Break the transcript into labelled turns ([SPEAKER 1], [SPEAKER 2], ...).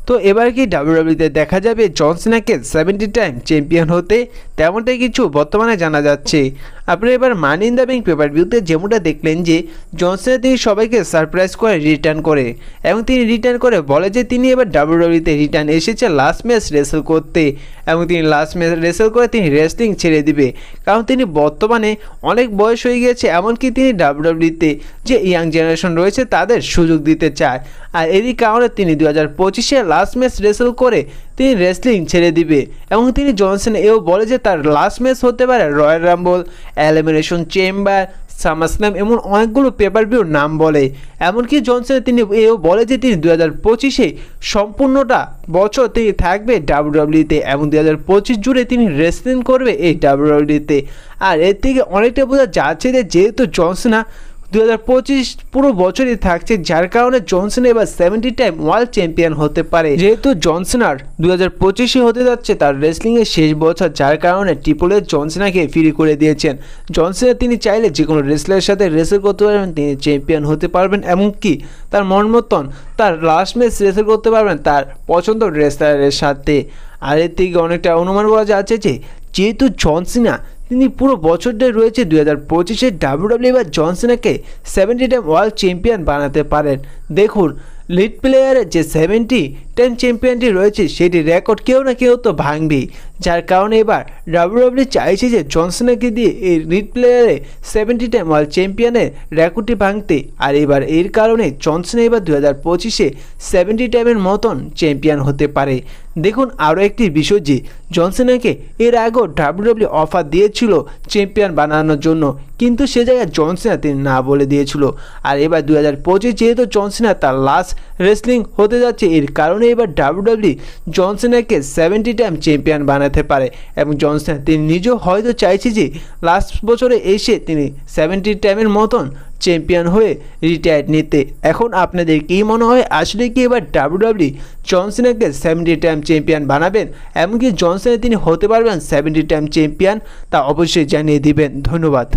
[SPEAKER 1] তো এবার কি ডাব্লিউডাব্লিউতে দেখা যাবে জন সিনাকে 70 টাইম চ্যাম্পিয়ন হতে? তেমনটাই কিছু বর্তমানে জানা যাচ্ছে। আপনারা এবার মানি ইন দ্য ব্যাংক পেপার ভিউতে যেমনটা দেখলেন যে জন সিনা তিনি সবাইকে সারপ্রাইজ করে রিটার্ন করে এবং তিনি রিটার্ন করে বলে যে তিনি এবার ডাব্লিউডাব্লিউতে রিটার্ন এসেছে লাস্ট ম্যাচ রেসেল করতে এবং তিনি লাস্ট ম্যাচ রেসেল করে তিনি রেসলিং ছেড়ে দিবে, কারণ তিনি বর্তমানে অনেক বয়স হয়ে গিয়েছে, এমনকি তিনি ডাব্লিউডাব্লিউতে যে ইয়াং জেনারেশন রয়েছে তাদের সুযোগ দিতে চায়। আর এরই কারণে তিনি 2025-এ লাস্ট ম্যাচ রেসেল করে তিনি রেসলিং ছেড়ে দিবে এবং তিনি জন সিনা এও বলে যে তার লাস্ট ম্যাচ হতে পারে royal Rumble, elimination chamber, SummerSlam এমন অনেকগুলো পেপার ভিউর নাম বলে। এমনকি জন সিনা তিনি এও বলে যে তিনি 2025-এ সম্পূর্ণটা বছর তিনি থাকবে ডাব্লিউডাব্লিউতে এবং 2025 জুড়ে তিনি রেসলিং করবে এই ডাব্লিউডাব্লিউতে। আর এর থেকে অনেকটা বোঝা যাচ্ছে যে যেহেতু জন সিনা 2025 পুরো বছরই থাকছে, যার কারণে জন সিনা এবার 70 টাইম ওয়ার্ল্ড চ্যাম্পিয়ন হতে পারে। যেহেতু জন সিনার 2025-এ হতে যাচ্ছে তার রেসলিংয়ের শেষ বছর, যার কারণে ট্রিপল এইচ জন সিনাকে ফ্রি করে দিয়েছেন। জন সিনা তিনি চাইলে যে কোনো রেসলারের সাথে রেসেল করতে পারবেন, তিনি চ্যাম্পিয়ন হতে পারবেন, এমনকি তার মন মতন তার লাস্ট ম্যাচ রেসেল করতে পারবেন তার পছন্দ রেসলারের সাথে। আর এর থেকে অনেকটা অনুমান করা যাচ্ছে যে যেহেতু জন সিনা তিনি পুরো বছরটাই রয়েছে 2025-এ ডাব্লিউডাব্লিউ এবার জন সিনাকে 70 টাইম ওয়ার্ল্ড চ্যাম্পিয়ন বানাতে পারেন। দেখুন লিড প্লেয়ারের যে 70 টাইম চ্যাম্পিয়নটি রয়েছে সেটি রেকর্ড কেউ না কেউ তো ভাঙবেই, যার কারণে এবার ডাব্লিউডাব্লিউ চাইছে যে জন সিনাকে দিয়ে এই লিড প্লেয়ারে 70 টাইম ওয়ার্ল্ড চ্যাম্পিয়নের রেকর্ডটি ভাঙতে। আর এবার এর কারণে জন সিনা এবার 2025-এ 70 টাইমের মতন চ্যাম্পিয়ন হতে পারে। দেখুন আরও একটি বিষয় যে জন সিনাকে এর আগেও ডাব্লিউডাব্লিউ অফার দিয়েছিল চ্যাম্পিয়ন বানানোর জন্য, কিন্তু সে জায়গায় জন সিনা তিনি না বলে দিয়েছিল। আর এবার 2025 যেহেতু জন সিনা তার লাস্ট রেসলিং হতে যাচ্ছে, এর কারণে এবার ডাব্লিউডাব্লিউ জন সিনাকে 70 টাইম চ্যাম্পিয়ন বানাতে পারে এবং জন সিনা তিনি নিজেও হয়তো চাইছে যে লাস্ট বছরে এসে তিনি 70 টাইমের মতন চ্যাম্পিয়ন হয়ে রিটায়ার নিতে। এখন আপনাদের কী মনে হয়, আসলে কি এবার ডাব্লিউডাব্লিউ জন সিনাকে 70 টাইম চ্যাম্পিয়ন বানাবেন, এমনকি জন সিনা তিনি হতে পারবেন 70 টাইম চ্যাম্পিয়ন? তা অবশ্যই জানিয়ে দিবেন। ধন্যবাদ।